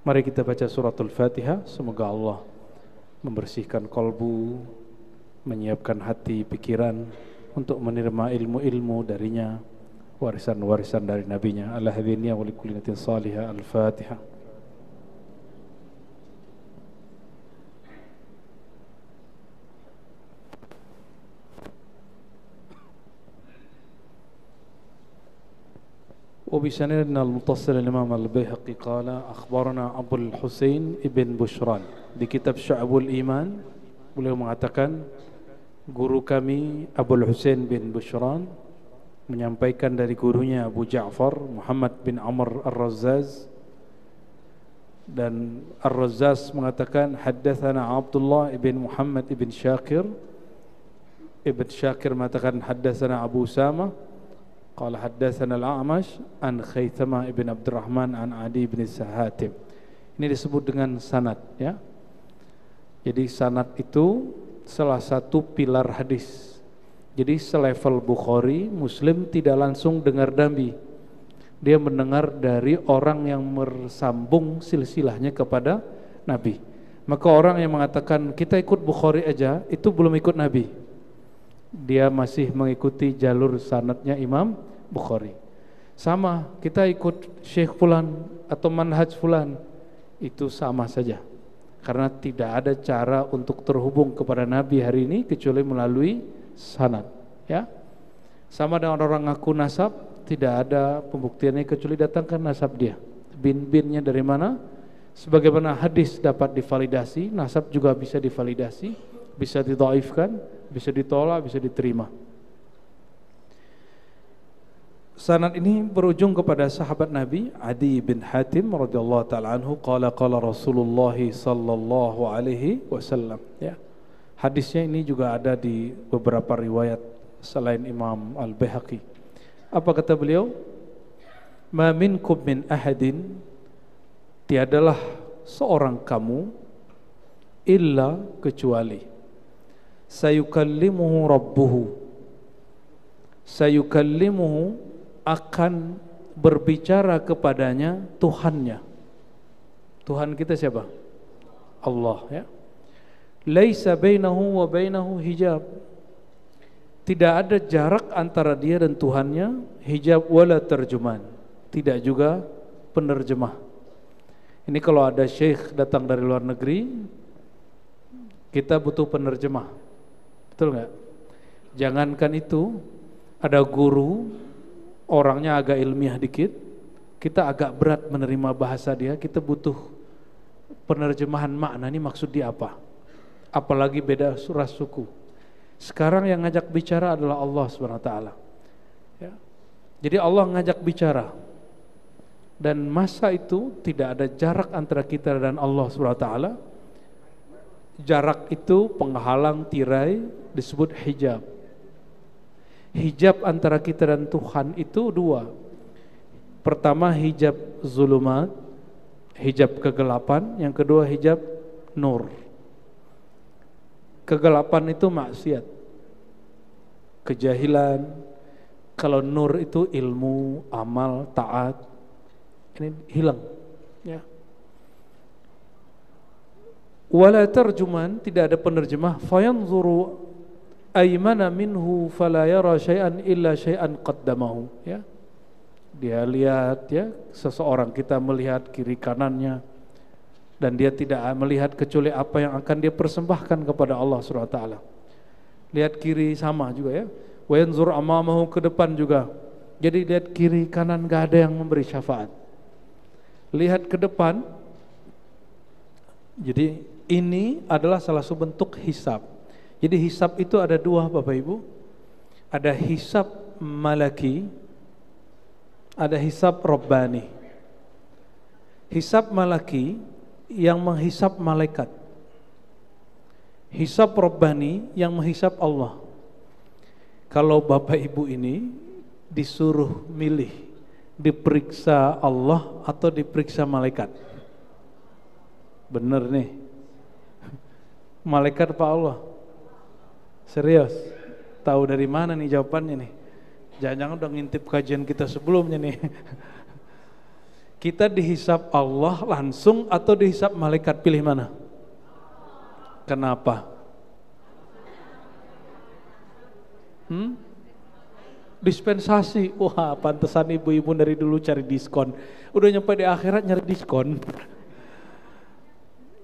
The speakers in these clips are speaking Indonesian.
Mari kita baca suratul Fatihah. Semoga Allah membersihkan kolbu, menyiapkan hati, pikiran untuk menerima ilmu-ilmu darinya, warisan-warisan dari nabinya. Ala hadhihi wa likulli niyatin salihah. Al-Fatihah. وبسندنا المتصل الإمام البيهقي قال أخبرنا أبو الحسين ابن بشران di kitab Syu'abul Iman. Beliau mengatakan guru kami Abul Husain bin Bushran menyampaikan dari gurunya Abu Ja'far Muhammad bin Amr Ar-Razzaz, dan Ar-Razzaz mengatakan haddatsana Abdullah ibn Muhammad ibn Syakir. Ibn Syakir mengatakan haddatsana Abu Usama qala haddatsana Al-A'mash an Khaythama ibn Abdurrahman an Adi ibn Sahatim. Ini disebut dengan sanad, ya. Jadi sanad itu salah satu pilar hadis. Jadi selevel Bukhari, Muslim tidak langsung dengar Nabi. Dia mendengar dari orang yang bersambung silsilahnya kepada Nabi. Maka orang yang mengatakan kita ikut Bukhari aja, itu belum ikut Nabi. Dia masih mengikuti jalur sanadnya Imam Bukhari. Sama, kita ikut Syekh Fulan atau manhaj Fulan, itu sama saja. Karena tidak ada cara untuk terhubung kepada Nabi hari ini kecuali melalui sanad, ya. Sama dengan orang ngaku nasab, tidak ada pembuktiannya kecuali datangkan nasab dia. Bin-binnya dari mana? Sebagaimana hadis dapat divalidasi, nasab juga bisa divalidasi, bisa didhaifkan, bisa ditolak, bisa diterima. Sanad ini berujung kepada sahabat Nabi Adi bin Hatim radhiyallahu taala anhu qala qala Rasulullah sallallahu alaihi wasallam, ya. Hadisnya ini juga ada di beberapa riwayat selain Imam Al-Baihaqi. Apa kata beliau? Ma minkum min ahadin, tiadalah seorang kamu illa kecuali sayukallimuhu rabbuhu, sayukallimuhu akan berbicara kepadanya Tuhannya. Tuhan kita siapa? Allah, ya. Laisa bainahu wa bainahu hijab, tidak ada jarak antara dia dan Tuhannya, hijab wala terjemahan, tidak juga penerjemah. Ini kalau ada syekh datang dari luar negeri, kita butuh penerjemah, betul nggak? Jangankan itu, ada guru orangnya agak ilmiah dikit, kita agak berat menerima bahasa dia, kita butuh penerjemahan makna, ini maksud dia apa? Apalagi beda ras suku. Sekarang yang ngajak bicara adalah Allah SWT, ya. Jadi Allah ngajak bicara, dan masa itu tidak ada jarak antara kita dan Allah SWT. Jarak itu penghalang tirai, disebut hijab. Hijab antara kita dan Tuhan itu dua. Pertama hijab zulumat, hijab kegelapan. Yang kedua hijab nur. Kegelapan itu maksiat, kejahilan. Kalau nur itu ilmu, amal, taat. Ini hilang, ya. Wala tarjuman, tidak ada penerjemah. Fayanzuru aymana minhu fala yara syai'an illa syai'an qaddamahu, ya. Dia lihat, ya, seseorang, kita melihat kiri kanannya, dan dia tidak melihat kecuali apa yang akan dia persembahkan kepada Allah SWT. Lihat kiri sama juga, ya. Wa yanzur amamahu, ke depan juga. Jadi lihat kiri kanan, gak ada yang memberi syafaat. Lihat ke depan. Jadi ini adalah salah satu bentuk hisab. Jadi hisab itu ada dua, Bapak Ibu. Ada hisab malaki, ada hisab rabbani. Hisab malaki yang menghisab malaikat. Hisab rabbani yang menghisab Allah. Kalau Bapak Ibu ini disuruh milih, diperiksa Allah atau diperiksa malaikat? Bener nih. Malaikat apa Allah? Serius? Tahu dari mana nih jawabannya nih? Jangan-jangan udah ngintip kajian kita sebelumnya nih. Kita dihisab Allah langsung atau dihisab malaikat, pilih mana? Kenapa? Dispensasi. Wah, pantesan ibu-ibu dari dulu cari diskon. Udah nyampe di akhirat nyari diskon.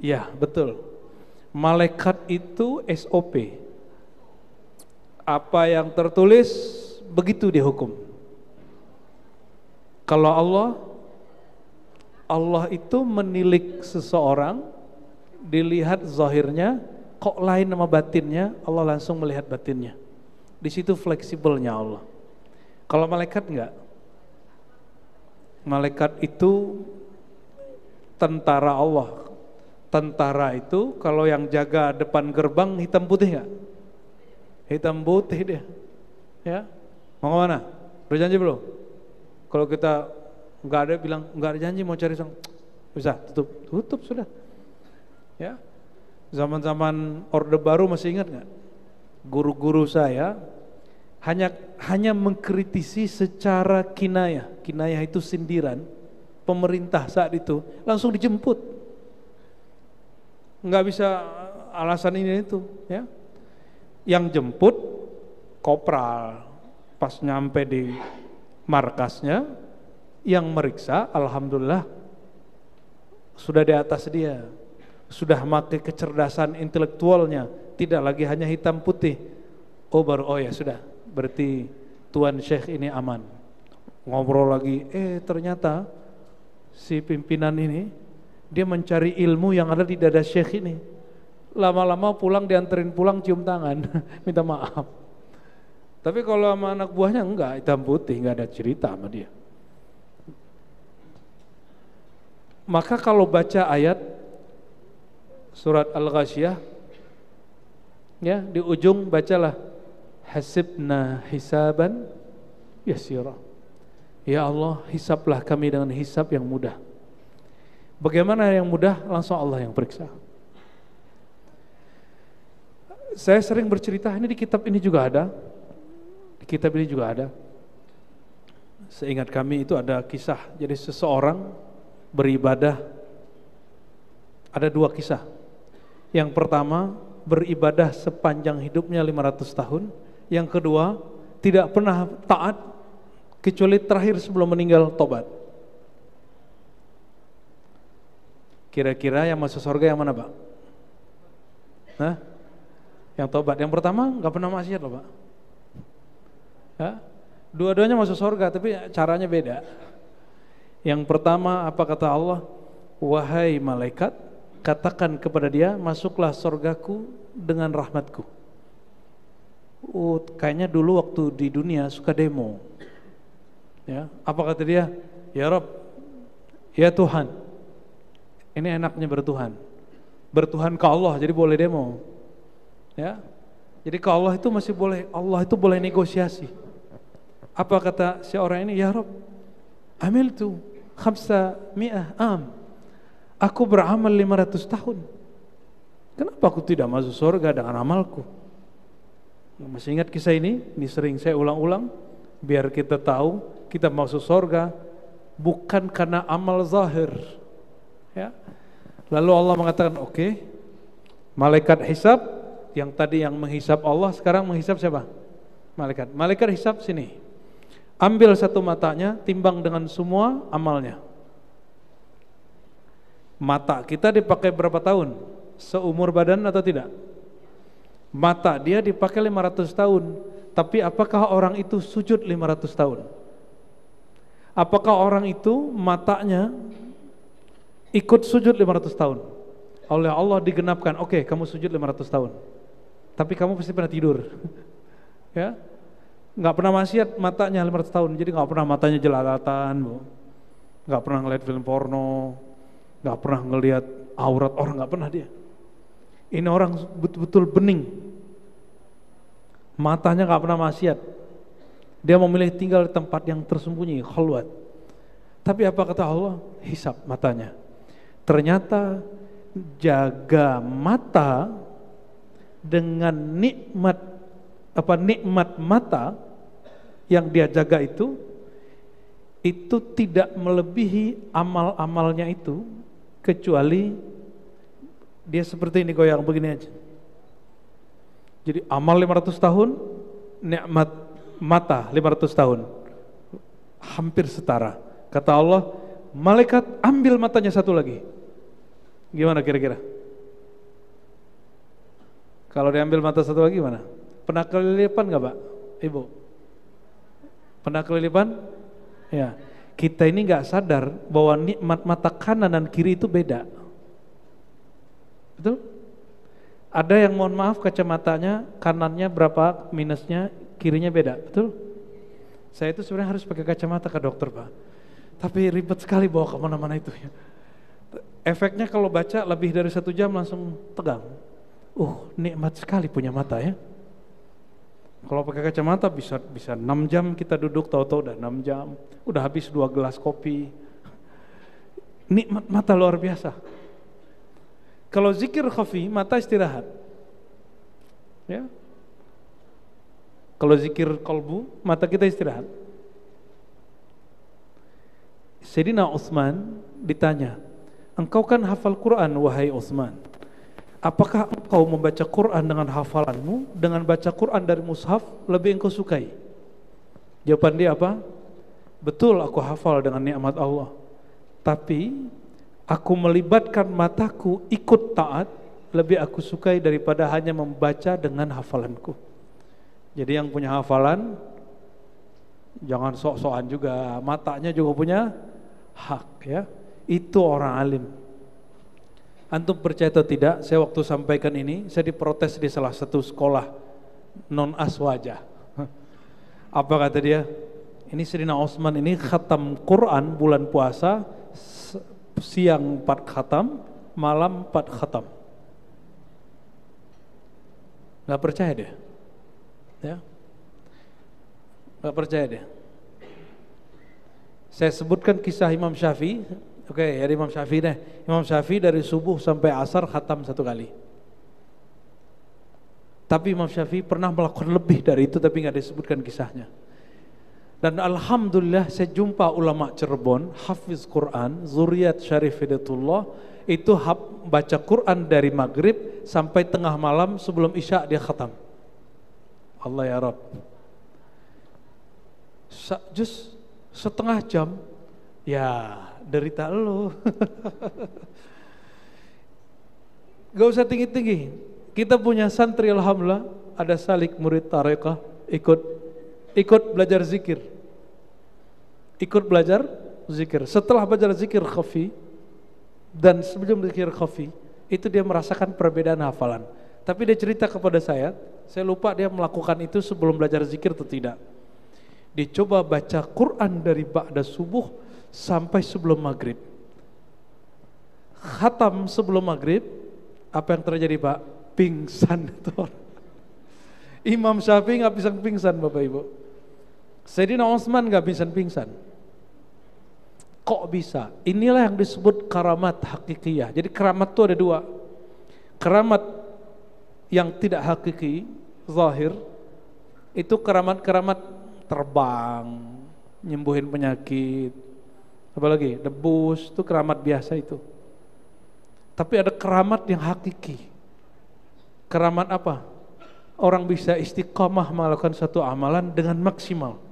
Ya, betul. Malaikat itu SOP. Apa yang tertulis begitu dihukum. Kalau Allah itu menilik seseorang, dilihat zahirnya, kok lain sama batinnya, Allah langsung melihat batinnya. Di situ fleksibelnya Allah. Kalau malaikat enggak. Malaikat itu tentara Allah. Tentara itu kalau yang jaga depan gerbang hitam putih enggak? Hitam putih dia. Ya. Mau kemana? Udah janji belum? Kalau kita enggak ada, bilang enggak ada janji, mau cari sang, bisa tutup sudah. Ya. Zaman-zaman Orde Baru masih ingat enggak? Guru-guru saya hanya mengkritisi secara kinayah. Kinayah itu sindiran. Pemerintah saat itu langsung dijemput. Enggak bisa alasan ini itu, ya. Yang jemput kopral. Pas nyampe di markasnya, yang meriksa alhamdulillah sudah di atas dia. Sudah pakai kecerdasan intelektualnya, tidak lagi hanya hitam putih. Oh ya sudah, berarti Tuan Syekh ini aman. Ngobrol lagi, ternyata si pimpinan ini dia mencari ilmu yang ada di dada Syekh ini. Lama-lama pulang, dianterin pulang cium tangan, minta maaf. Tapi kalau sama anak buahnya enggak, hitam putih, enggak ada cerita sama dia. Maka kalau baca ayat surat Al-Ghasyiyah, ya, di ujung bacalah hasibna hisaban yasira. Ya Allah, hisablah kami dengan hisab yang mudah. Bagaimana yang mudah? Langsung Allah yang periksa. Saya sering bercerita, ini di kitab ini juga ada. Di kitab ini juga ada. Seingat kami itu ada kisah. Jadi seseorang beribadah, ada dua kisah. Yang pertama, beribadah sepanjang hidupnya 500 tahun. Yang kedua, tidak pernah taat kecuali terakhir sebelum meninggal tobat. Kira-kira yang masuk surga yang mana, Pak? Hah? Yang tobat. Yang pertama nggak pernah maksiat loh, Pak. Ya? Dua-duanya masuk surga, tapi caranya beda. Yang pertama apa kata Allah? Wahai malaikat, katakan kepada dia, masuklah surgaku dengan rahmatku. Kayaknya dulu waktu di dunia suka demo. Ya, apa kata dia? Ya Rabb, ya Tuhan, ini enaknya bertuhan. Bertuhan ke Allah, jadi boleh demo. Ya, jadi ke Allah itu masih boleh. Allah itu boleh negosiasi. Apa kata si orang ini? Ya Rabb, amiltu 500 am. Aku beramal 500 tahun. Kenapa aku tidak masuk surga dengan amalku? Masih ingat kisah ini? Ini sering saya ulang-ulang biar kita tahu kita masuk surga bukan karena amal zahir. Ya. Lalu Allah mengatakan, oke, malaikat hisab, yang tadi yang menghisab Allah, sekarang menghisab siapa? Malaikat. Malaikat hisab sini. Ambil satu matanya, timbang dengan semua amalnya. Mata kita dipakai berapa tahun? Seumur badan atau tidak? Mata dia dipakai 500 tahun. Tapi apakah orang itu sujud 500 tahun? Apakah orang itu matanya ikut sujud 500 tahun? Oleh Allah digenapkan, oke, kamu sujud 500 tahun. Tapi kamu pasti pernah tidur. Ya, nggak pernah maksiat matanya 500 tahun. Jadi nggak pernah matanya jelalatan, nggak pernah ngeliat film porno, nggak pernah ngeliat aurat orang, nggak pernah dia. Ini orang betul-betul bening, matanya nggak pernah maksiat. Dia memilih tinggal di tempat yang tersembunyi, khalwat. Tapi apa kata Allah? Hisab matanya. Ternyata jaga mata dengan nikmat mata yang dia jaga itu itu tidak melebihi amal-amalnya itu, kecuali dia seperti ini goyang begini aja. Jadi amal 500 tahun, nikmat mata 500 tahun, hampir setara. Kata Allah, malaikat ambil matanya satu lagi. Gimana kira-kira? Kalau diambil mata satu lagi gimana? Pernah kelilipan nggak Pak? Ibu? Pernah kelilipan? Ya, kita ini nggak sadar bahwa nikmat mata kanan dan kiri itu beda. Betul? Ada yang mohon maaf kacamatanya kanannya berapa minusnya, kirinya beda, betul? Saya itu sebenarnya harus pakai kacamata ke dokter Pak, tapi ribet sekali bawa kemana-mana itu ya. Efeknya kalau baca lebih dari 1 jam langsung tegang. Nikmat sekali punya mata ya. Kalau pakai kacamata bisa 6 jam kita duduk, tahu-tahu udah 6 jam, udah habis 2 gelas kopi. Nikmat mata luar biasa. Kalau zikir khafi, mata istirahat. Ya. Kalau zikir qalbu, mata kita istirahat. Sayyidina Utsman ditanya, "Engkau kan hafal Quran wahai Utsman. Apakah engkau membaca Quran dengan hafalanmu, dengan baca Quran dari mushaf lebih engkau sukai?" Jawaban dia apa? "Betul, aku hafal dengan nikmat Allah. Tapi aku melibatkan mataku ikut taat, lebih aku sukai daripada hanya membaca dengan hafalanku." Jadi yang punya hafalan jangan sok-sokan juga, matanya juga punya hak ya. Itu orang alim. Antum percaya atau tidak, saya waktu sampaikan ini, saya diprotes di salah satu sekolah non aswaja. Apa kata dia? Ini Sayyidina Utsman ini khatam Quran bulan puasa, siang 4 khatam, malam 4 khatam. Gak percaya dia, ya? Gak percaya dia. Saya sebutkan kisah Imam Syafi'i. Oke, ya Imam Syafi'i deh. Imam Syafi'i dari subuh sampai asar khatam 1 kali. Tapi Imam Syafi'i pernah melakukan lebih dari itu, tapi nggak disebutkan kisahnya. Dan alhamdulillah saya jumpa ulama Cirebon, hafiz Quran, zuriat Syarif Hidayatullah, itu baca Quran dari maghrib sampai tengah malam, sebelum isya dia khatam. Allah ya Rabb. Jus setengah jam, ya derita lo. Gak usah tinggi-tinggi. Kita punya santri alhamdulillah, ada salik murid tarekah, ikut belajar zikir. Ikut belajar zikir. Setelah belajar zikir khafi dan sebelum zikir khafi, itu dia merasakan perbedaan hafalan. Tapi dia cerita kepada saya lupa dia melakukan itu sebelum belajar zikir atau tidak. Dia coba baca Quran dari ba'da subuh sampai sebelum maghrib. Khatam sebelum maghrib, apa yang terjadi Pak? Pingsan itu. Imam Syafi'i nggak bisa pingsan Bapak Ibu. Sayyidina Utsman nggak bisa pingsan. Kok bisa? Inilah yang disebut karamat hakikiyah. Jadi karamat itu ada 2. Karamat yang tidak hakiki, zahir, itu karamat-karamat terbang, nyembuhin penyakit, apalagi debus, itu keramat biasa itu. Tapi ada keramat yang hakiki. Keramat apa? Orang bisa istiqamah melakukan satu amalan dengan maksimal.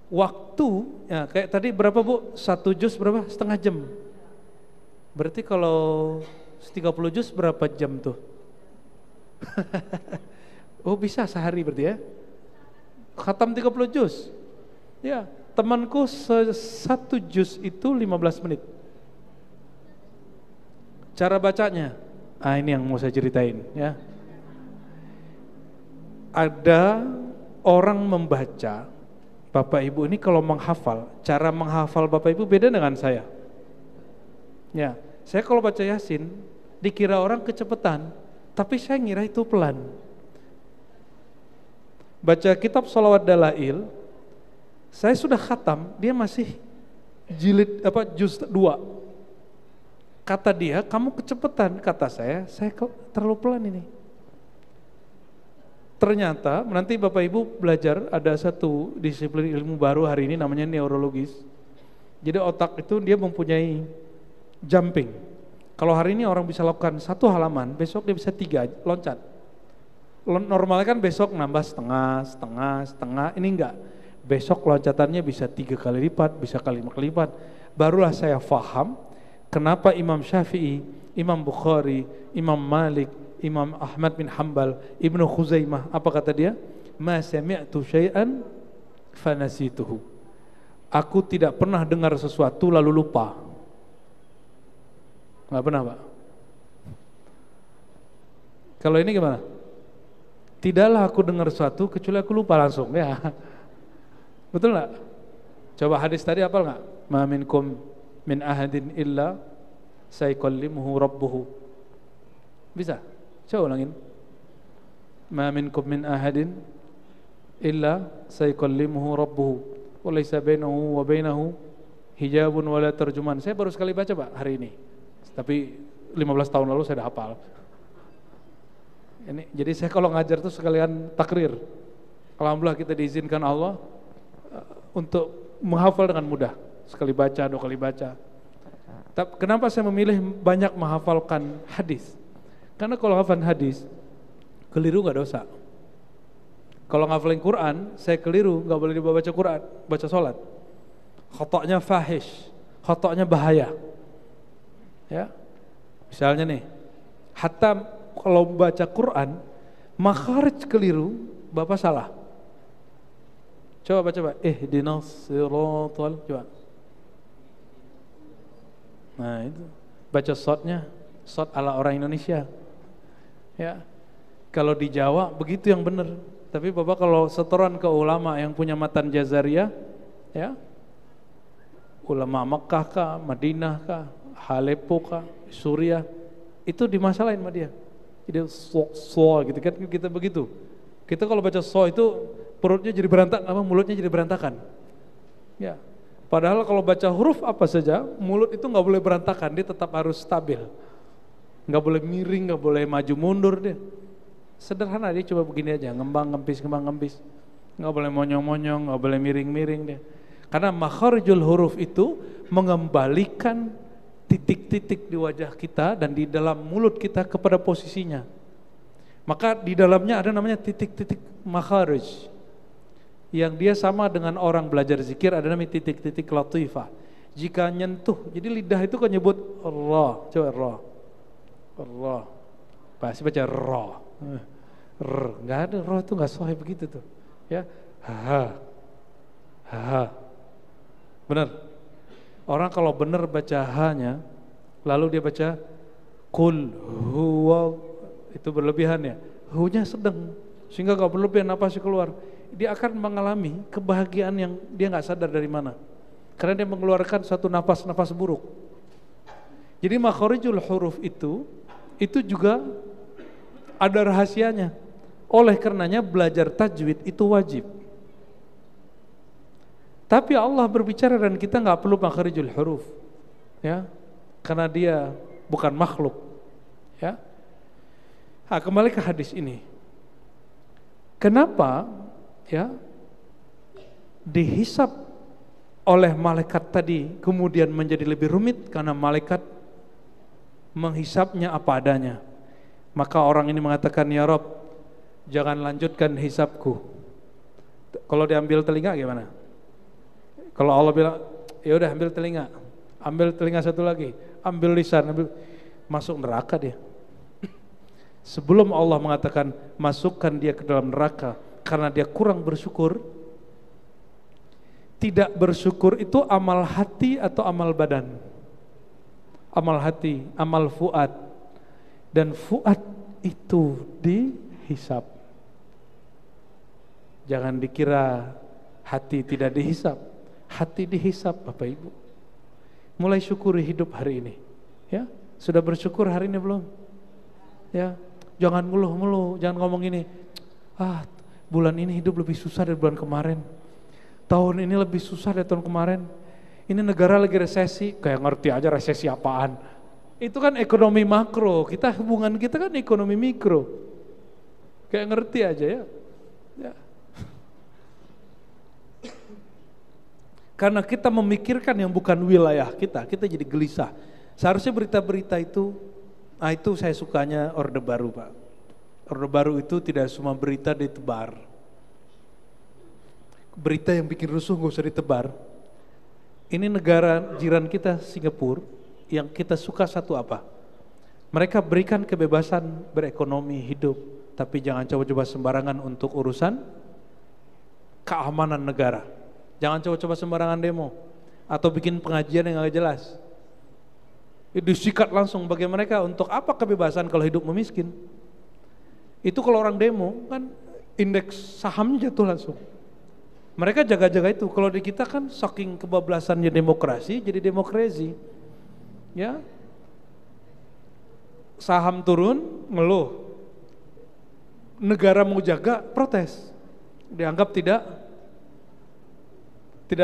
Waktu, ya kayak tadi berapa Bu? 1 juz berapa? Setengah jam. Berarti kalau 30 juz berapa jam tuh? Oh bisa sehari berarti ya? Khatam 30 juz. Ya, temanku 1 juz itu 15 menit. Cara bacanya, ini yang mau saya ceritain ya. Ada orang membaca, Bapak Ibu ini kalau menghafal, cara menghafal Bapak Ibu beda dengan saya. Ya, saya kalau baca Yasin dikira orang kecepatan, tapi saya ngira itu pelan. Baca kitab Shalawat Dalail, saya sudah khatam, dia masih juz 2. Kata dia, kamu kecepatan. Kata saya terlalu pelan ini. Ternyata nanti Bapak Ibu belajar ada satu disiplin ilmu baru hari ini namanya neurologis. Jadi otak itu dia mempunyai jumping. Kalau hari ini orang bisa lakukan 1 halaman, besok dia bisa 3 loncat. Normalnya kan besok nambah setengah, ini enggak. Besok loncatannya bisa 3 kali lipat, bisa kali 5 kali lipat. Barulah saya faham kenapa Imam Syafi'i, Imam Bukhari, Imam Malik, Imam Ahmad bin Hanbal, Ibnu Khuzaimah, apa kata dia? Ma sami'tu syai'an fanasituhu. Aku tidak pernah dengar sesuatu lalu lupa. Enggak pernah, Pak. Kalau ini gimana? Tidaklah aku dengar sesuatu kecuali aku lupa langsung, ya. Betul enggak? Coba hadis tadi hafal enggak? Ma minkum min ahadin illa sayukallimuhu rabbuhu. Bisa? Coba ulangin. Ma minkum min ahadin illa sayukallimuhu rabbuhu wa laysa bainahu wa bainahu hijabun wala tarjuman. Saya baru sekali baca, Pak, hari ini. Tapi 15 tahun lalu saya sudah hafal. Ini jadi saya kalau ngajar tuh sekalian takrir. Alhamdulillah kita diizinkan Allah untuk menghafal dengan mudah. Sekali baca, 2 kali baca. Tapi kenapa saya memilih banyak menghafalkan hadis? Karena kalau hafal hadis, keliru gak dosa. Kalau ngafalin Quran, saya keliru, gak boleh dibaca Quran, baca sholat. Khotoknya fahish, khotoknya bahaya. Ya, misalnya nih, hatta kalau baca Quran, makharij keliru, Bapak salah. Coba baca, ihdinas siratal, coba. Nah itu, baca shotnya, shot ala orang Indonesia. Ya, kalau di Jawa begitu yang benar. Tapi Bapak kalau setoran ke ulama yang punya matan Jazariyah, ya, ulama Makkah kah, Madinah kah, Aleppo kah, Suriah, itu dimasalahin sama dia. Jadi so gitu kan kita begitu. Kita kalau baca so itu perutnya jadi berantakan, mulutnya jadi berantakan. Ya. Padahal kalau baca huruf apa saja, mulut itu nggak boleh berantakan, dia tetap harus stabil. Nggak boleh miring, nggak boleh maju mundur dia. Sederhana, dia coba begini aja, ngembang ngempis. Nggak boleh monyong-monyong, nggak boleh miring-miring dia. Karena makharijul huruf itu mengembalikan titik-titik di wajah kita dan di dalam mulut kita kepada posisinya. Maka di dalamnya ada namanya titik-titik makharij. Yang dia sama dengan orang belajar zikir ada namanya titik-titik latifah. Jika nyentuh, jadi lidah itu kan nyebut ra, coba ra. Ra. Pasti baca ra. Enggak ada ra itu enggak sahih begitu tuh. Ya. Ha. Benar. Orang kalau benar baca ha-nya, lalu dia baca qul huwa, itu berlebihan ya. Hu-nya sedang, sehingga enggak berlebihan napasnya keluar. Dia akan mengalami kebahagiaan yang dia enggak sadar dari mana. Karena dia mengeluarkan satu napas-napas buruk. Jadi makharijul huruf itu juga ada rahasianya. Oleh karenanya belajar tajwid itu wajib. Tapi Allah berbicara dan kita nggak perlu makharijul huruf, ya, karena dia bukan makhluk, ya. Nah, kembali ke hadis ini. Kenapa, ya, dihisab oleh malaikat tadi kemudian menjadi lebih rumit? Karena malaikat menghisapnya apa adanya. Maka orang ini mengatakan, ya Rob, jangan lanjutkan hisapku. Kalau diambil telinga gimana? Kalau Allah bilang, ya udah ambil telinga satu lagi, ambil lisan, masuk neraka dia. Sebelum Allah mengatakan masukkan dia ke dalam neraka karena dia kurang bersyukur, tidak bersyukur itu amal hati atau amal badan? Amal hati, amal fuad, dan fuad itu dihisap. Jangan dikira hati tidak dihisap. Hati dihisap, Bapak Ibu. Mulai syukuri hidup hari ini. Ya, sudah bersyukur hari ini belum? Ya, jangan ngeluh-ngeluh, jangan ngomong ini. Bulan ini hidup lebih susah dari bulan kemarin. Tahun ini lebih susah dari tahun kemarin. Ini negara lagi resesi, kayak ngerti aja resesi apaan. Itu kan ekonomi makro. Hubungan kita kan ekonomi mikro. Kayak ngerti aja ya. Ya. Karena kita memikirkan yang bukan wilayah kita jadi gelisah. Seharusnya berita-berita itu, itu saya sukanya Orde Baru Pak. Orde Baru itu tidak semua berita ditebar. Berita yang bikin rusuh gak usah ditebar. Ini negara jiran kita Singapura, yang kita suka satu apa? Mereka berikan kebebasan berekonomi hidup, tapi jangan coba-coba sembarangan untuk urusan keamanan negara. Jangan coba-coba sembarangan demo atau bikin pengajian yang gak jelas. Disikat langsung bagi mereka. Untuk apa kebebasan kalau hidup memiskin? Itu kalau orang demo kan indeks sahamnya jatuh langsung. Mereka jaga-jaga itu. Kalau di kita kan saking kebablasannya demokrasi jadi demokrasi. Ya. Saham turun, ngeluh. Negara mau jaga, protes. Dianggap tidak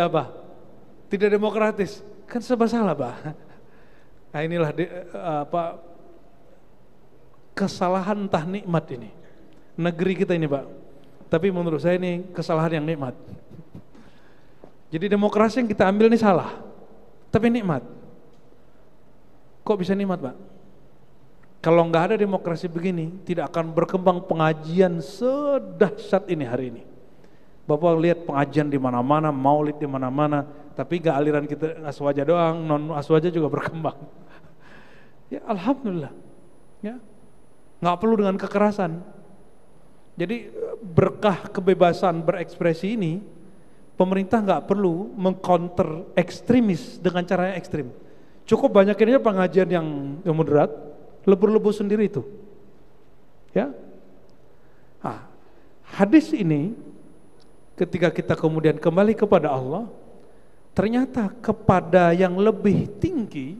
apa? Tidak demokratis. Kan serba salah, Pak. Nah, inilah kesalahan entah nikmat ini. Negeri kita ini, Pak. Tapi menurut saya ini kesalahan yang nikmat. Jadi demokrasi yang kita ambil ini salah. Tapi nikmat. Kok bisa nikmat, Pak? Kalau nggak ada demokrasi begini, tidak akan berkembang pengajian sedahsyat ini hari ini. Bapak lihat pengajian di mana-mana, maulid di mana-mana, tapi nggak aliran kita aswaja doang, non aswaja juga berkembang. Ya alhamdulillah. Ya, nggak perlu dengan kekerasan. Jadi berkah kebebasan berekspresi ini, pemerintah nggak perlu mengcounter ekstremis dengan cara yang ekstrim. Cukup banyak ini pengajian yang moderat, lebur-lebur sendiri itu. Ya, hadis ini ketika kita kemudian kembali kepada Allah, ternyata kepada yang lebih tinggi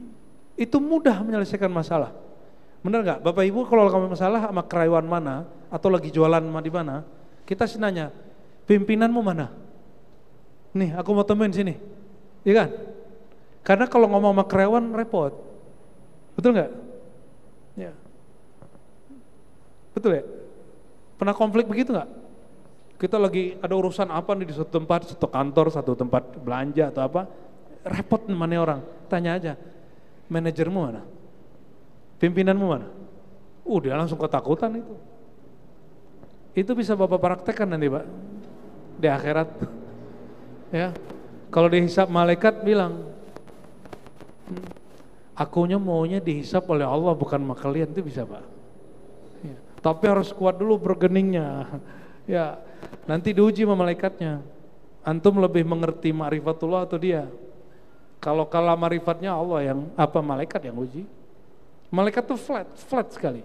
itu mudah menyelesaikan masalah. Benar nggak? Bapak Ibu kalau kamu masalah sama karyawan mana atau lagi jualan di mana, kita sih nanya, pimpinanmu mana? Nih, aku mau temuin sini, iya kan? Karena kalau ngomong sama karyawan repot, betul nggak? Ya, betul ya. Pernah konflik begitu nggak? Kita lagi ada urusan apa nih di satu tempat, satu kantor, satu tempat belanja atau apa, repot mana orang, tanya aja, manajermu mana? Pimpinanmu mana? Dia langsung ketakutan itu. Itu bisa Bapak praktekkan nanti Pak, di akhirat. Ya, kalau dihisap malaikat bilang, akunya maunya dihisap oleh Allah bukan sama kalian, itu bisa Pak. Ya, tapi harus kuat dulu bergeningnya. Ya, nanti diuji sama malaikatnya. Antum lebih mengerti ma'rifatullah atau dia? Kalau kalah ma'rifatnya Allah yang malaikat yang uji. Malaikat itu flat sekali.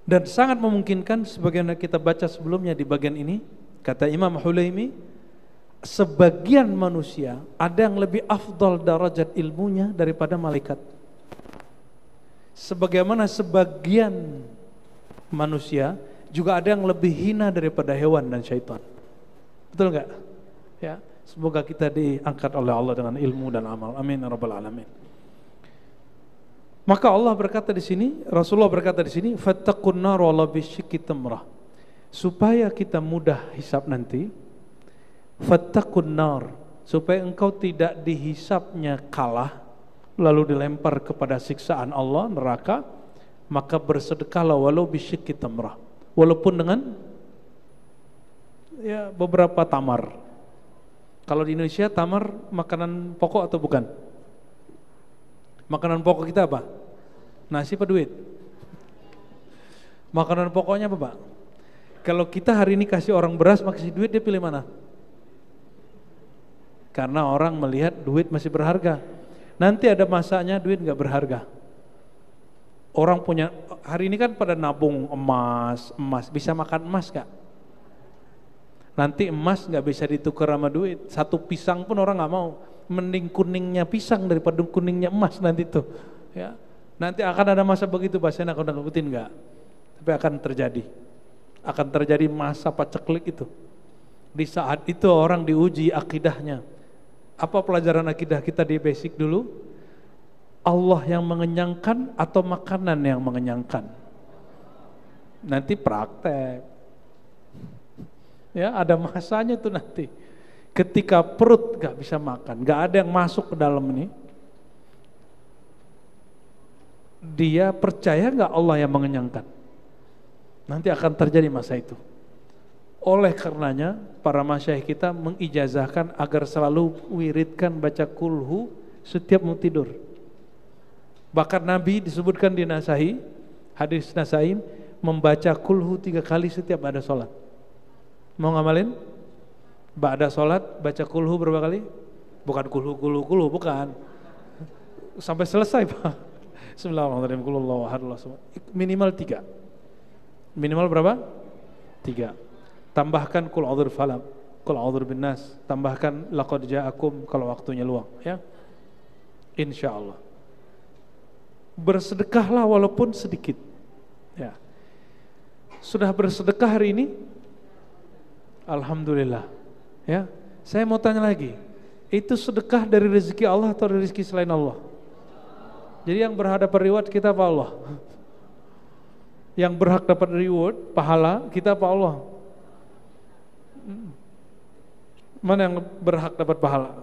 Dan sangat memungkinkan sebagaimana kita baca sebelumnya di bagian ini, kata Imam Hulaimi, sebagian manusia ada yang lebih afdal darajat ilmunya daripada malaikat. Sebagaimana sebagian manusia juga ada yang lebih hina daripada hewan dan syaitan. Betul enggak? Ya, semoga kita diangkat oleh Allah dengan ilmu dan amal. Amin ya rabbal alamin. Maka Allah berkata di sini, Rasulullah berkata di sini, fattaqun nar wala bisyikki tamrah. Supaya kita mudah hisab nanti, fattaqun nar, supaya engkau tidak dihisabnya kalah lalu dilempar kepada siksaan Allah neraka, maka bersedekahlah walau bisyikki tamrah. Walaupun dengan ya beberapa tamar. Kalau di Indonesia tamar makanan pokok atau bukan? Makanan pokok kita apa? Nasi apa duit? Makanan pokoknya apa Pak? Kalau kita hari ini kasih orang beras kasih duit, dia pilih mana? Karena orang melihat duit masih berharga. Nanti ada masanya duit gak berharga. Orang punya, hari ini kan pada nabung emas, bisa makan emas gak? Nanti emas gak bisa ditukar sama duit. Satu pisang pun orang gak mau. Mending kuningnya pisang daripada kuningnya emas nanti tuh. Ya, nanti akan ada masa begitu, Pak. Saya udah ngikutin gak? Tapi akan terjadi. Akan terjadi masa paceklik itu. Di saat itu orang diuji akidahnya. Apa pelajaran akidah kita di basic dulu? Allah yang mengenyangkan atau makanan yang mengenyangkan? Nanti praktek. Ya, ada masanya tuh nanti. Ketika perut gak bisa makan, gak ada yang masuk ke dalam ini, dia percaya gak Allah yang mengenyangkan? Nanti akan terjadi masa itu. Oleh karenanya para masyayikh kita mengijazahkan agar selalu wiridkan baca kulhu setiap mau tidur. Bahkan Nabi disebutkan di Nasai, hadis Nasai, membaca kulhu 3 kali setiap ada sholat. Mau ngamalin? Ba'da sholat baca kulhu berapa kali? Bukan kulhu, bukan. Sampai selesai Pak. Bismillahirrahmanirrahim. Minimal 3. Minimal berapa? 3. Tambahkan kul a'udzu falaq, kul a'udzu binnas, tambahkan laqad ja'akum kalau waktunya luang, ya. Insyaallah. Bersedekahlah walaupun sedikit. Ya. Sudah bersedekah hari ini? Alhamdulillah. Ya, saya mau tanya lagi, itu sedekah dari rezeki Allah atau dari rezeki selain Allah? Jadi yang berhak dapat reward kita apa Allah? Yang berhak dapat reward, pahala kita apa Allah? Mana yang berhak dapat pahala?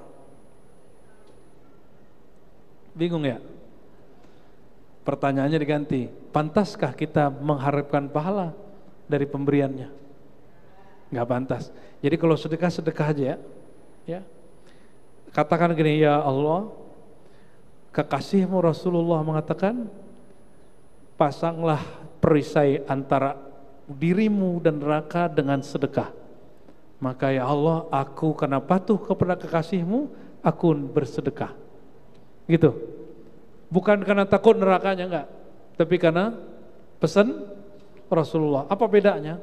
Bingung ya? Pertanyaannya diganti, pantaskah kita mengharapkan pahala dari pemberiannya? Nggak pantas. Jadi kalau sedekah aja ya. Katakan gini, ya Allah, kekasihmu Rasulullah mengatakan, pasanglah perisai antara dirimu dan neraka dengan sedekah. Maka ya Allah, aku karena patuh kepada kekasihmu, aku bersedekah. Gitu. Bukan karena takut nerakanya, enggak, tapi karena pesan Rasulullah. Apa bedanya?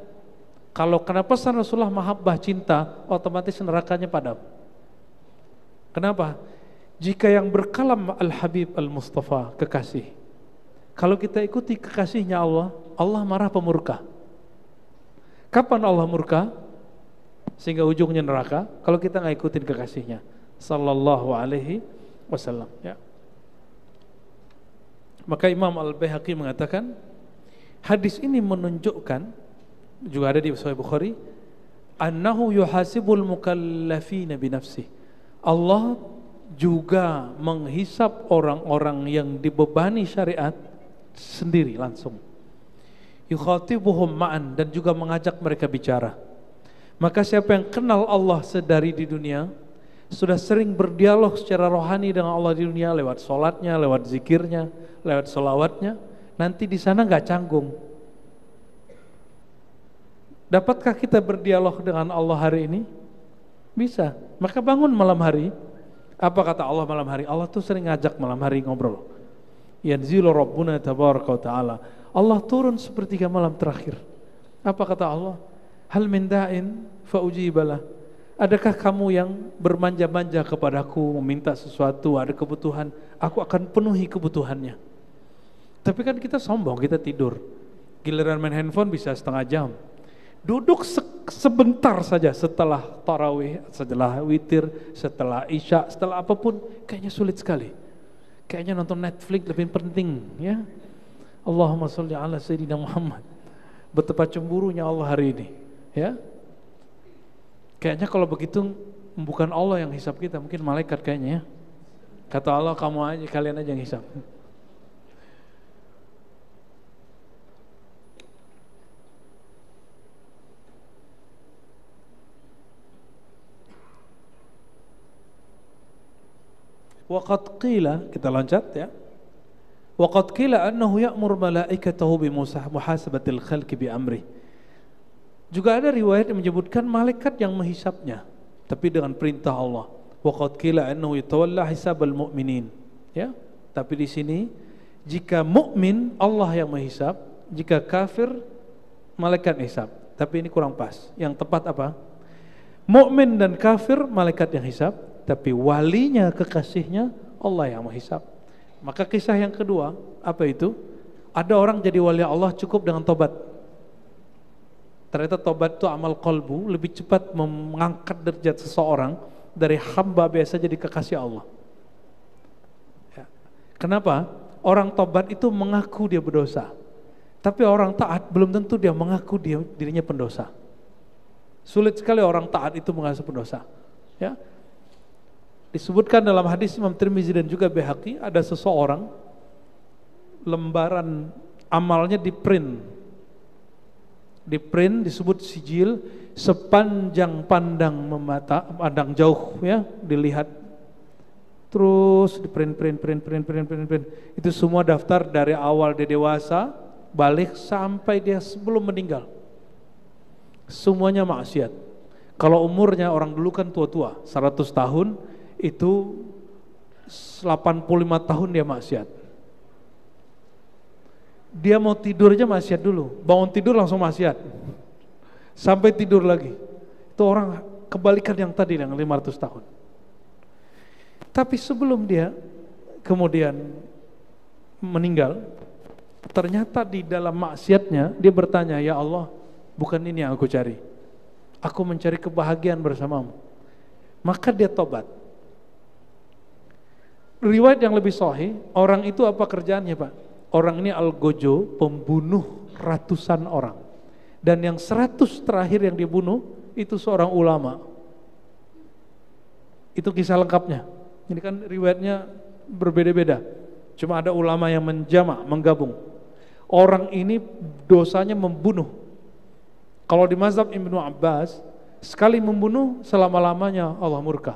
Kalau karena pesan Rasulullah mahabbah cinta, otomatis nerakanya padam. Kenapa? Jika yang berkalam Al-Habib Al-Mustafa, kekasih, kalau kita ikuti kekasihnya Allah, Allah marah pemurka. Kapan Allah murka? Sehingga ujungnya neraka, kalau kita nggak ikutin kekasihnya sallallahu alaihi wasallam, ya. Maka Imam Al-Baihaqi mengatakan, hadis ini menunjukkan, juga ada di Sahih Bukhari, annahu yuhasibul mukallafina binafsih. Allah juga menghisap orang-orang yang dibebani syariat sendiri langsung. Yukhatibuhum ma'an, dan juga mengajak mereka bicara. Maka siapa yang kenal Allah sedari di dunia, sudah sering berdialog secara rohani dengan Allah di dunia lewat sholatnya, lewat zikirnya, lewat sholawatnya, nanti di sana nggak canggung. Dapatkah kita berdialog dengan Allah hari ini? Bisa. Maka bangun malam hari. Apa kata Allah malam hari? Allah tuh sering ngajak malam hari ngobrol. Yanzilu Rabbuna tabaraka wa ta'ala. Allah turun sepertiga malam terakhir. Apa kata Allah? Hal min da'in fa'ujibalah. Adakah kamu yang bermanja-manja kepadaku, meminta sesuatu, ada kebutuhan, aku akan penuhi kebutuhannya. Tapi kan kita sombong, kita tidur. Giliran main handphone bisa setengah jam. Duduk sebentar saja setelah tarawih, setelah witir, setelah isya, setelah apapun, kayaknya sulit sekali. Kayaknya nonton Netflix lebih penting, ya. Allahumma sholli ala sayyidina Muhammad. Betapa cemburunya Allah hari ini, ya. Kayaknya kalau begitu bukan Allah yang hisab kita, mungkin malaikat kayaknya, ya. Kata Allah, kamu aja, kalian aja yang hisab. Waqad qila, kita loncat ya. Waqad qila annahu ya'mur malaikatahu bi muhasabatil khalqi bi amri. Juga ada riwayat yang menyebutkan malaikat yang menghisapnya, tapi dengan perintah Allah. Waqad qila annahu yatawalla hisabal mu'minin. Ya, tapi di sini jika mukmin Allah yang menghisap, jika kafir malaikat hisap. Tapi ini kurang pas. Yang tepat apa? Mukmin dan kafir malaikat yang hisap, tapi walinya, kekasihnya Allah yang menghisap. Maka kisah yang kedua, apa itu? Ada orang jadi wali Allah cukup dengan tobat. Ternyata tobat itu amal qalbu, lebih cepat mengangkat derajat seseorang dari hamba biasa jadi kekasih Allah. Ya. Kenapa? Orang tobat itu mengaku dia berdosa, Tapi orang taat belum tentu dia mengaku dirinya pendosa. Sulit sekali orang taat itu mengaku pendosa. Ya. Disebutkan dalam hadis Imam Tirmizi dan juga Baihaqi, ada seseorang lembaran amalnya di print disebut sijil, sepanjang pandang jauh ya, dilihat terus di print. Itu semua daftar dari awal dia dewasa balik sampai dia sebelum meninggal, semuanya maksiat. Kalau umurnya orang dulu kan tua-tua, 100 tahun, itu 85 tahun dia maksiat. Dia mau tidur aja maksiat dulu, bangun tidur langsung maksiat, sampai tidur lagi. Itu orang kebalikan yang tadi yang 500 tahun. Tapi sebelum dia kemudian meninggal, ternyata di dalam maksiatnya dia bertanya, ya Allah, bukan ini yang aku cari, aku mencari kebahagiaan bersamamu. Maka dia tobat. Riwayat yang lebih sahih, orang itu apa kerjaannya Pak? Orang ini algojo, pembunuh ratusan orang. Dan yang 100 terakhir yang dibunuh itu seorang ulama. Itu kisah lengkapnya. Ini kan riwayatnya berbeda-beda. Cuma ada ulama yang menjamak, menggabung. Orang ini dosanya membunuh. Kalau di mazhab Ibnu Abbas, sekali membunuh selama-lamanya Allah murka.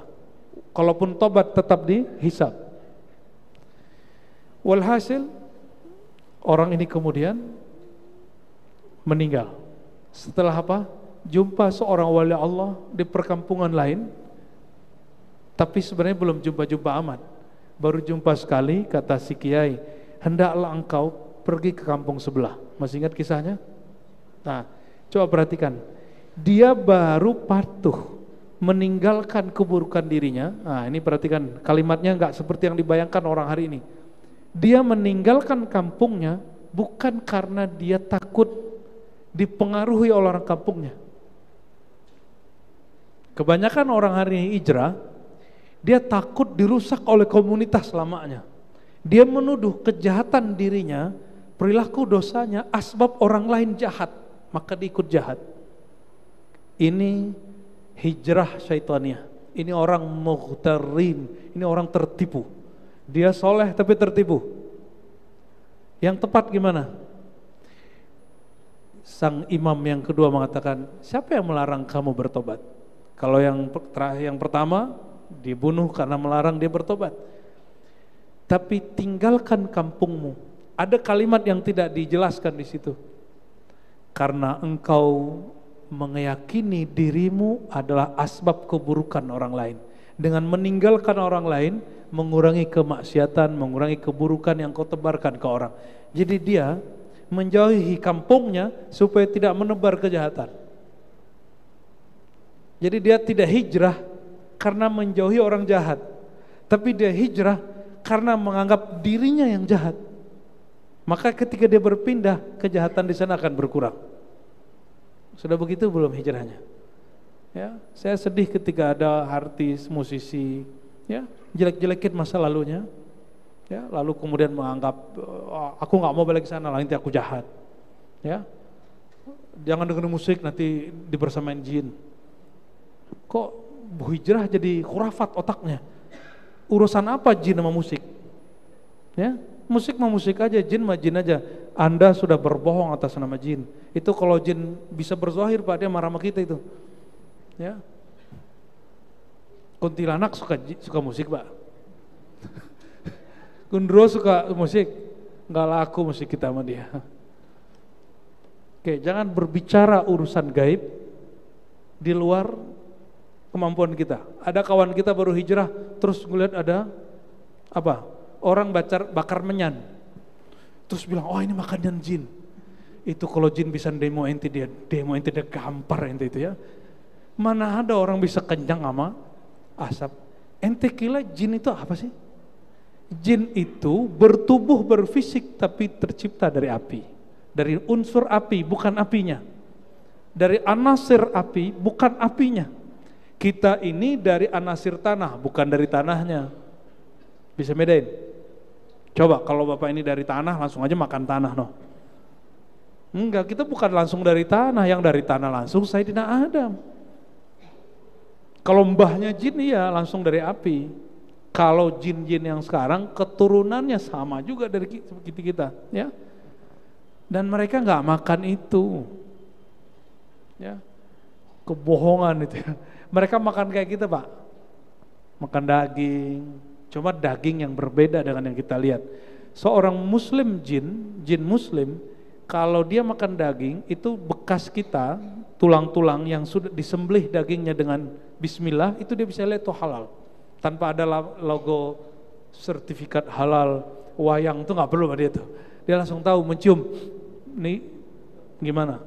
Kalaupun tobat tetap dihisab. Walhasil orang ini kemudian meninggal. Setelah apa? Jumpa seorang wali Allah di perkampungan lain. Tapi sebenarnya belum jumpa-jumpa amat. Baru jumpa sekali, kata si kiai, hendaklah engkau pergi ke kampung sebelah. Masih ingat kisahnya? Nah, coba perhatikan. Dia baru patuh meninggalkan keburukan dirinya. Nah, ini perhatikan kalimatnya enggak seperti yang dibayangkan orang hari ini. Dia meninggalkan kampungnya bukan karena dia takut dipengaruhi oleh orang kampungnya. Kebanyakan orang hari ini hijrah, dia takut dirusak oleh komunitas lamanya. Dia menuduh kejahatan dirinya, perilaku dosanya asbab orang lain jahat, maka dia ikut jahat. Ini hijrah syaitaniah. Ini orang mughtarin, ini orang tertipu. Dia soleh tapi tertipu. Yang tepat gimana? Sang imam yang kedua mengatakan, siapa yang melarang kamu bertobat? Kalau yang pertama dibunuh karena melarang dia bertobat. Tapi tinggalkan kampungmu. Ada kalimat yang tidak dijelaskan di situ. Karena engkau meyakini dirimu adalah asbab keburukan orang lain. Dengan meninggalkan orang lain, mengurangi kemaksiatan, mengurangi keburukan yang kau tebarkan ke orang. Jadi dia menjauhi kampungnya supaya tidak menebar kejahatan. Jadi dia tidak hijrah karena menjauhi orang jahat, tapi dia hijrah karena menganggap dirinya yang jahat. Maka ketika dia berpindah, kejahatan di sana akan berkurang. Sudah begitu belum hijrahnya? Ya, saya sedih ketika ada artis, musisi, ya, jelek-jelekin masa lalunya, ya, lalu kemudian menganggap aku nggak mau balik ke sana, nanti aku jahat, ya, jangan dengerin musik nanti dibersamain jin. Kok hijrah jadi khurafat otaknya? Urusan apa jin sama musik? Ya, musik mah musik aja, jin mah jin aja. Anda sudah berbohong atas nama jin. Itu kalau jin bisa berzahir Pak, dia marah sama kita itu. Ya. Kuntilanak suka musik Pak. Gundro suka musik, nggak laku musik kita sama dia. Oke, jangan berbicara urusan gaib di luar kemampuan kita. Ada kawan kita baru hijrah, terus ngeliat ada apa? Orang bakar menyan. Terus bilang, oh ini makanan jin. Itu kalau jin bisa demo ente dia gampar ente itu ya. Mana ada orang bisa kenyang sama asap. Ente kira jin itu apa sih? Jin itu bertubuh berfisik tapi tercipta dari api. Dari unsur api bukan apinya. Dari anasir api bukan apinya. Kita ini dari anasir tanah bukan dari tanahnya. Bisa bedain? Coba kalau Bapak ini dari tanah langsung aja makan tanah no. Enggak, kita bukan langsung dari tanah, yang dari tanah langsung Sayyidina Adam. Kalau mbahnya jin iya langsung dari api. Kalau jin-jin yang sekarang keturunannya sama juga dari kita, ya. Dan mereka nggak makan itu, ya. Kebohongan itu. Ya. Mereka makan kayak kita, Pak. Makan daging, cuma daging yang berbeda dengan yang kita lihat. Seorang muslim jin muslim, kalau dia makan daging, itu bekas kita, tulang-tulang yang sudah disembelih dagingnya dengan bismillah, itu dia bisa lihat itu halal. Tanpa ada logo sertifikat halal, wayang itu nggak perlu dia tuh. Dia langsung tahu, mencium, nih gimana.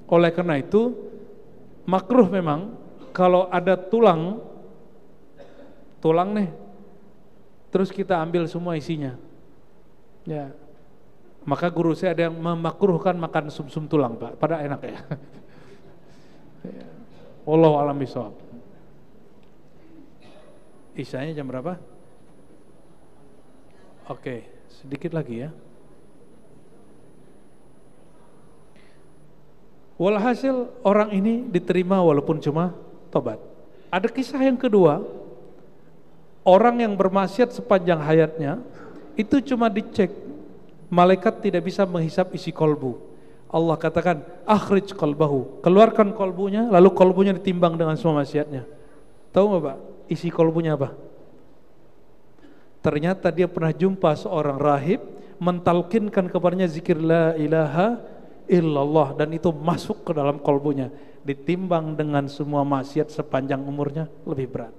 Oleh karena itu, makruh memang kalau ada tulang nih, terus kita ambil semua isinya. Ya. Maka guru saya ada yang memakruhkan makan sumsum tulang, Pak. Pada enak ya. Wallahu a'lam bishawab. Isyanya jam berapa? Oke, sedikit lagi ya. Walhasil orang ini diterima walaupun cuma tobat. Ada kisah yang kedua, orang yang bermaksiat sepanjang hayatnya itu cuma dicek, malaikat tidak bisa menghisap isi kolbu. Allah katakan, akhrij qalbahu, keluarkan kolbunya, lalu kolbunya ditimbang dengan semua maksiatnya. Tahu nggak Pak, isi kolbunya apa? Ternyata dia pernah jumpa seorang rahib mentalkinkan kepadanya zikir la ilaha illallah, dan itu masuk ke dalam kolbunya, ditimbang dengan semua maksiat sepanjang umurnya lebih berat.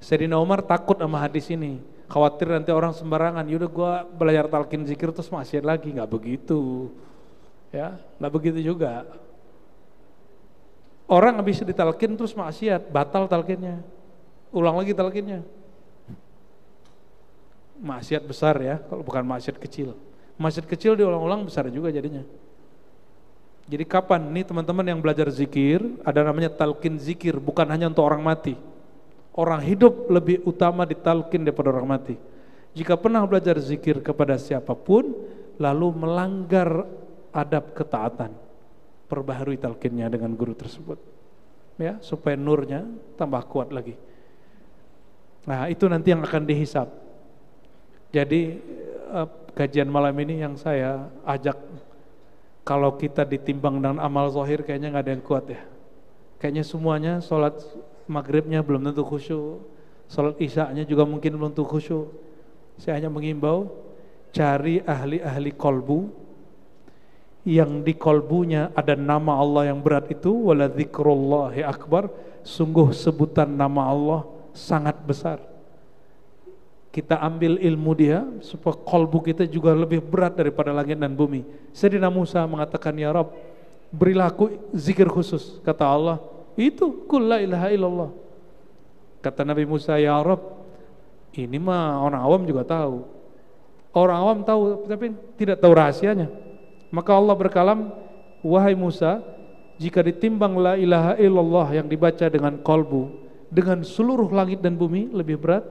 Sayyidina Umar takut sama hadis ini, khawatir nanti orang sembarangan, yaudah gua belajar talqin zikir terus maksiat lagi. Nggak begitu, ya, nggak begitu juga. Orang habis ditalkin terus maksiat, batal talqinnya, ulang lagi talqinnya. Maksiat besar ya, kalau bukan maksiat kecil. Maksiat kecil diulang-ulang besar juga jadinya. Jadi kapan nih teman-teman yang belajar zikir, ada namanya talqin zikir, bukan hanya untuk orang mati. Orang hidup lebih utama ditalqin daripada orang mati. Jika pernah belajar zikir kepada siapapun, lalu melanggar adab ketaatan, perbaharui talqinnya dengan guru tersebut, ya, supaya nurnya tambah kuat lagi. Nah itu nanti yang akan dihisap. Jadi kajian malam ini yang saya ajak, kalau kita ditimbang dengan amal zahir kayaknya nggak ada yang kuat ya. Kayaknya semuanya sholat maghribnya belum tentu khusyuk, sholat isya'nya juga mungkin belum tentu khusyuk. Saya hanya mengimbau, cari ahli-ahli kolbu, yang di kolbunya ada nama Allah yang berat itu, wala dzikrullahi akbar, sungguh sebutan nama Allah sangat besar. Kita ambil ilmu dia supaya kolbu kita juga lebih berat daripada langit dan bumi. Sayyidina Musa mengatakan, ya Rabb, berilah aku zikir khusus. Kata Allah, itu qul la ilaha illallah. Kata Nabi Musa, ya Rabb, ini mah orang awam juga tahu. Orang awam tahu tapi tidak tahu rahasianya. Maka Allah berkalam, wahai Musa, jika ditimbang la ilaha illallah yang dibaca dengan kolbu dengan seluruh langit dan bumi, lebih berat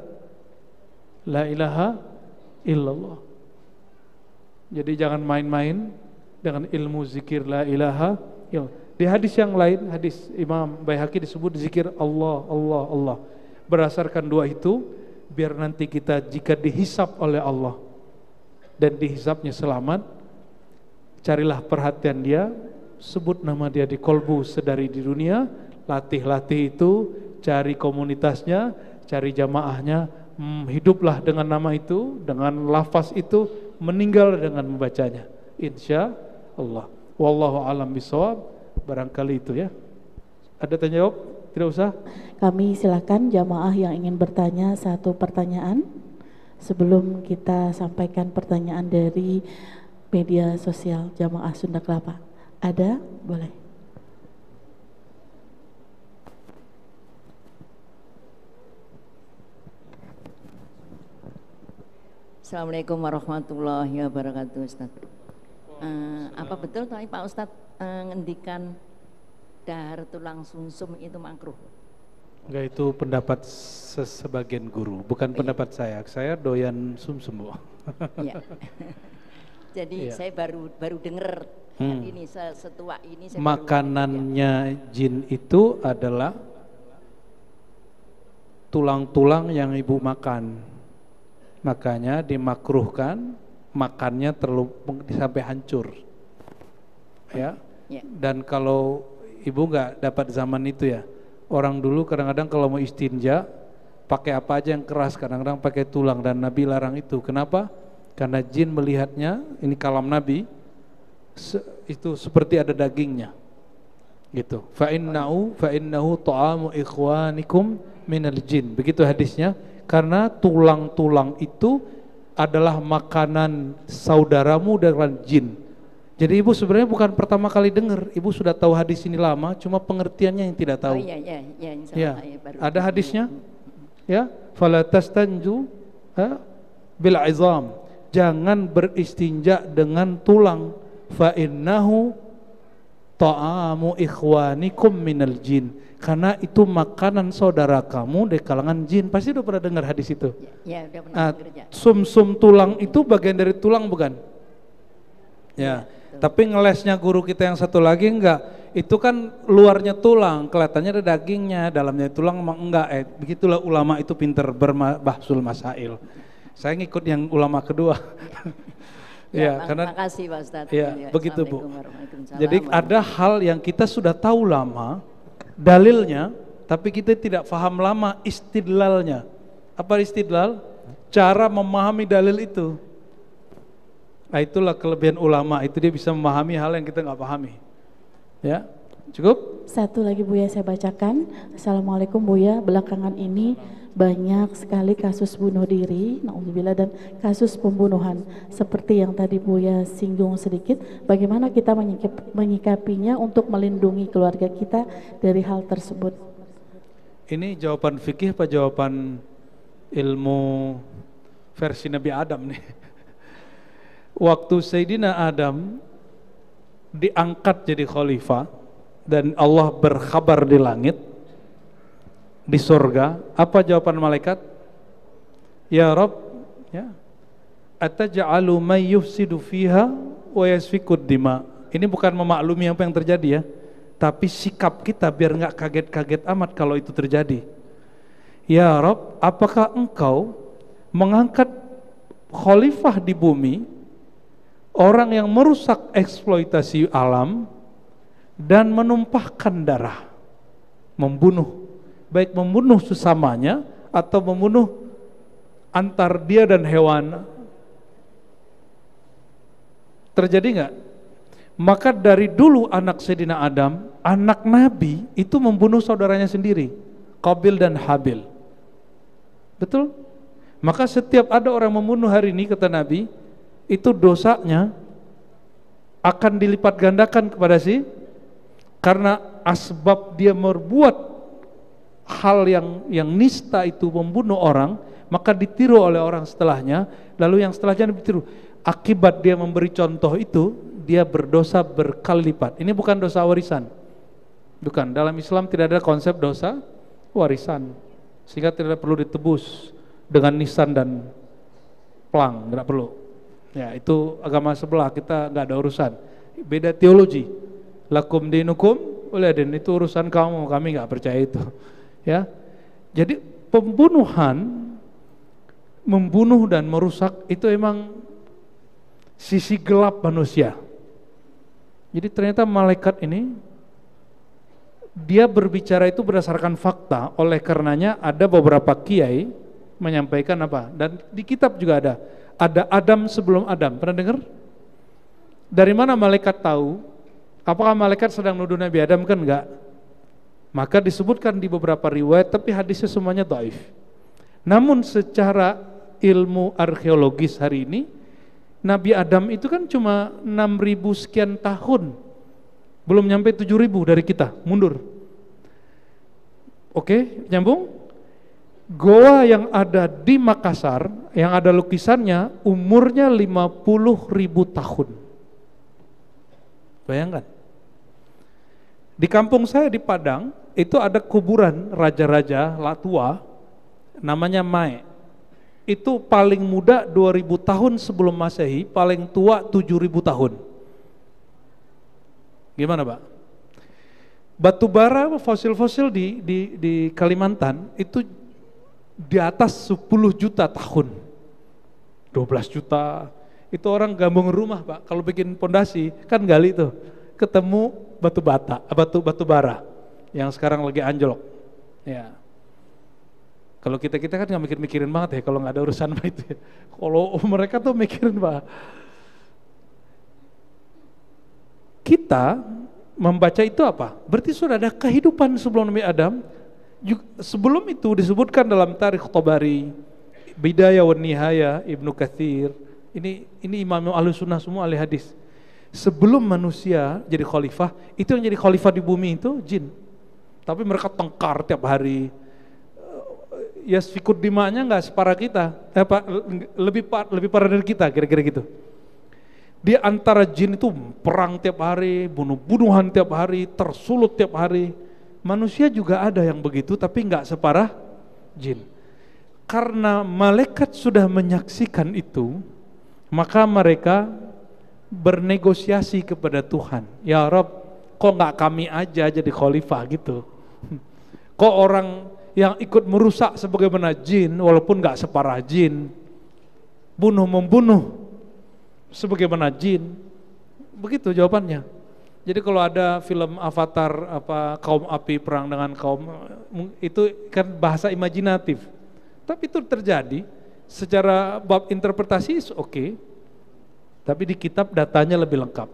la ilaha illallah. Jadi jangan main-main dengan ilmu zikir la ilaha illallah. Di hadis yang lain, hadis Imam Baihaqi disebut zikir Allah, Allah, Allah. Berdasarkan dua itu, biar nanti kita jika dihisap oleh Allah dan dihisapnya selamat, carilah perhatian dia, sebut nama dia di kolbu sedari di dunia, latih-latih itu, cari komunitasnya, cari jamaahnya, hiduplah dengan nama itu, dengan lafaz itu, meninggal dengan membacanya, insya Allah. Wallahu a'lam bishawab. Barangkali itu ya. Ada tanya jawab? Tidak usah. Kami silakan jamaah yang ingin bertanya satu pertanyaan sebelum kita sampaikan pertanyaan dari media sosial Jamaah Sunda Kelapa. Ada? Boleh. Assalamualaikum warahmatullahi wabarakatuh, Ustaz. Apa betul tadi Pak Ustadz ngendikan dahar tulang sumsum itu makruh? Enggak, itu pendapat sebagian guru, bukan pendapat saya. Saya doyan sumsum, Bu. Ya. Jadi Iya. saya baru dengar ini setua ini saya Makanannya jin itu adalah tulang-tulang yang ibu makan, makanya dimakruhkan makannya terlalu sampai hancur, ya. Ya. Dan kalau ibu nggak dapat zaman itu ya, orang dulu kadang-kadang kalau mau istinja pakai apa aja yang keras, kadang-kadang pakai tulang, dan Nabi larang itu. Kenapa? Karena jin melihatnya, ini kalam Nabi, itu seperti ada dagingnya, gitu. Fa innahu ta'amu ikhwanikum minal jin. Begitu hadisnya, karena tulang-tulang itu adalah makanan saudaramu dengan jin. Jadi ibu sebenarnya bukan pertama kali dengar, ibu sudah tahu hadis ini lama, cuma pengertiannya yang tidak tahu. Oh iya, insya Ya, Allah, baru ada hadisnya, ya. Fala tastanju bil izam. Jangan beristinja dengan tulang. Fa innahu ta'amu ikhwanikum minal jin. Karena itu makanan saudara kamu dari kalangan jin. Pasti udah pernah dengar hadis itu. Ya, udah pernah dengar. Sum-sum tulang itu bagian dari tulang bukan? Ya. Tapi ngelesnya guru kita yang satu lagi enggak. Itu kan luarnya tulang, kelihatannya ada dagingnya, dalamnya tulang memang enggak. Begitulah ulama itu pinter berbahsul masail. Saya ngikut yang ulama kedua. Ya, karena makasih Pak Ustadz. ya, begitu Bu. Waalaikumsalam. Jadi ada hal yang kita sudah tahu lama dalilnya, tapi kita tidak paham lama istidlalnya. Apa istidlal? Cara memahami dalil itu. Nah, itulah kelebihan ulama, itu dia bisa memahami hal yang kita nggak pahami. Ya, cukup? Satu lagi Buya saya bacakan. Assalamualaikum Buya, belakangan ini banyak sekali kasus bunuh diri, naudzubillah, dan kasus pembunuhan. Seperti yang tadi Buya singgung sedikit, bagaimana kita menyikapinya untuk melindungi keluarga kita dari hal tersebut? Ini jawaban fikih apa jawaban ilmu versi Nabi Adam nih? Waktu Sayyidina Adam diangkat jadi khalifah dan Allah berkhabar di langit, di surga, apa jawaban malaikat? Ya Rabb, ya, ataj'alu may yufsidu fiha wa yasfikud dima. Ini bukan memaklumi apa yang terjadi ya, tapi sikap kita biar nggak kaget-kaget amat kalau itu terjadi. Ya Rabb, apakah engkau mengangkat khalifah di bumi, orang yang merusak eksploitasi alam dan menumpahkan darah, membunuh, baik membunuh sesamanya atau membunuh antar dia dan hewan. Terjadi nggak? Maka dari dulu anak Sayyidina Adam, anak Nabi itu membunuh saudaranya sendiri, Qabil dan Habil. Betul? Maka setiap ada orang membunuh hari ini, kata Nabi, itu dosanya akan dilipat gandakan kepada karena asbab dia berbuat hal yang nista itu, membunuh orang, maka ditiru oleh orang setelahnya, lalu yang setelahnya ditiru. Akibat dia memberi contoh itu, dia berdosa berkali lipat. Ini bukan dosa warisan, bukan. Dalam Islam tidak ada konsep dosa warisan, sehingga tidak perlu ditebus dengan nisan dan plang, tidak perlu. Ya, itu agama sebelah, kita nggak ada urusan. Beda teologi. Lakum dinukum waliya-din, itu urusan kamu, kami nggak percaya itu. Ya, jadi pembunuhan, membunuh dan merusak itu emang sisi gelap manusia. Jadi ternyata malaikat ini dia berbicara itu berdasarkan fakta. Oleh karenanya ada beberapa kiai menyampaikan apa, dan di kitab juga ada Adam sebelum Adam. Pernah dengar? Dari mana malaikat tahu? Apakah malaikat sedang nuduh Nabi Adam? Kan enggak. Maka disebutkan di beberapa riwayat, tapi hadisnya semuanya dhaif. Namun secara ilmu arkeologis hari ini, Nabi Adam itu kan cuma 6.000 sekian tahun, belum nyampe 7.000 dari kita, mundur. Oke, nyambung? Goa yang ada di Makassar, yang ada lukisannya, umurnya 50.000 tahun. Bayangkan. Di kampung saya di Padang, itu ada kuburan raja-raja tua, namanya Mae. itu paling muda 2000 tahun sebelum Masehi, paling tua 7000 tahun. Gimana Pak? Batu bara fosil-fosil di Kalimantan itu di atas 10 juta tahun, 12 juta. Itu orang gabung rumah Pak, kalau bikin pondasi kan gali tuh, ketemu batu bara yang sekarang lagi anjlok. Ya. Kalau kita kan nggak mikirin banget ya kalau nggak ada urusan sama itu. Ya. Kalau mereka tuh mikirin Pak. Kita membaca itu apa? Berarti sudah ada kehidupan sebelum Nabi Adam. Sebelum itu disebutkan dalam Tarikh Tabari, Bidayah wa Nihayah, Ibnu Katsir. Ini imam Ahlus Sunnah semua ahli hadis. Sebelum manusia jadi khalifah, itu yang jadi khalifah di bumi itu jin. Tapi mereka tengkar tiap hari. Ya fikut dimanya nggak separah kita, lebih parah dari kita, kira-kira gitu. Di antara jin itu perang tiap hari, bunuh-bunuhan tiap hari, tersulut tiap hari. Manusia juga ada yang begitu, tapi nggak separah jin. Karena malaikat sudah menyaksikan itu, maka mereka bernegosiasi kepada Tuhan. Ya Rabb, kok nggak kami aja jadi khalifah gitu? Kok orang yang ikut merusak sebagaimana jin, walaupun nggak separah jin, membunuh sebagaimana jin, begitu jawabannya. Jadi kalau ada film Avatar kaum api perang dengan kaum, itu kan bahasa imajinatif, tapi itu terjadi secara bab interpretasi oke, tapi di kitab datanya lebih lengkap.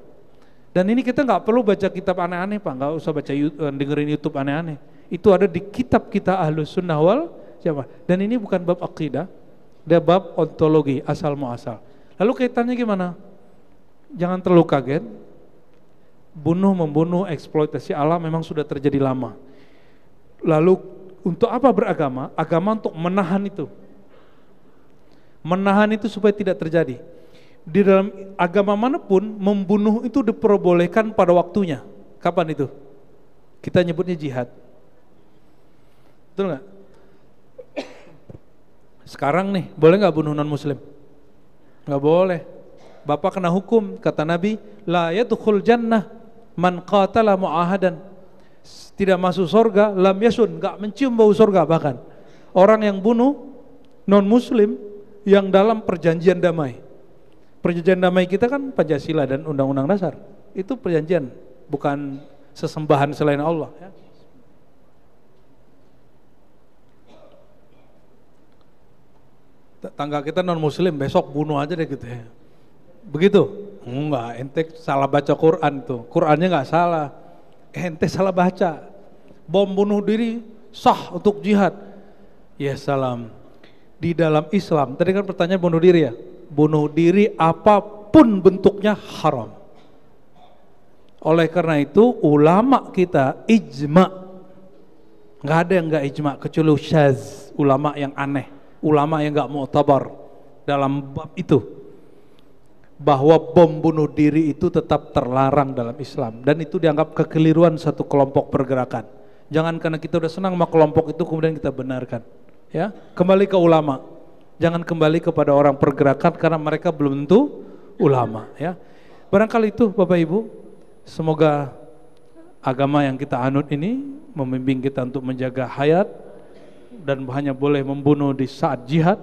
Dan ini kita nggak perlu baca kitab aneh-aneh Pak, nggak usah baca dengerin YouTube aneh-aneh. Itu ada di kitab kita Ahlus Sunnah wal Jamaah. Dan ini bukan bab akidah, dia bab ontologi, asal muasal. Lalu kaitannya gimana? Jangan terlalu kaget. Membunuh, eksploitasi alam memang sudah terjadi lama. Lalu untuk apa beragama? Agama untuk menahan itu. Menahan itu supaya tidak terjadi. Di dalam agama manapun membunuh itu diperbolehkan pada waktunya. Kapan itu? Kita nyebutnya jihad. Betul nggak? Sekarang nih, boleh nggak bunuh non muslim? Nggak boleh. Bapak kena hukum, kata Nabi, la yadkhul jannah man qatala mu'ahadan. Tidak masuk surga, lam yasun, nggak mencium bau surga bahkan. Orang yang bunuh non muslim yang dalam perjanjian damai. Perjanjian damai kita kan Pancasila dan Undang-Undang Dasar. Itu perjanjian, bukan sesembahan selain Allah. Ya. Tangga kita non muslim, besok bunuh aja deh gitu ya. Begitu? Enggak, ente salah baca Quran tuh. Qurannya enggak salah. Ente salah baca. Bom bunuh diri sah untuk jihad. Ya salam. Di dalam Islam, tadi kan pertanyaan bunuh diri ya. Bunuh diri apapun bentuknya haram. Oleh karena itu ulama kita ijma. Enggak ada yang enggak ijma kecuali syaz, ulama yang aneh, ulama yang enggak mu'tabar dalam bab itu. Bahwa bom bunuh diri itu tetap terlarang dalam Islam dan itu dianggap kekeliruan satu kelompok pergerakan. Jangan karena kita udah senang sama kelompok itu kemudian kita benarkan. Ya, kembali ke ulama. Jangan kembali kepada orang pergerakan karena mereka belum tentu ulama. Ya, barangkali itu Bapak Ibu. Semoga agama yang kita anut ini membimbing kita untuk menjaga hayat dan hanya boleh membunuh di saat jihad,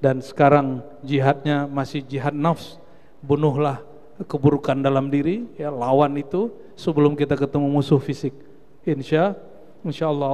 dan sekarang jihadnya masih jihad nafs. Bunuhlah keburukan dalam diri, ya, lawan itu sebelum kita ketemu musuh fisik. Insya Allah.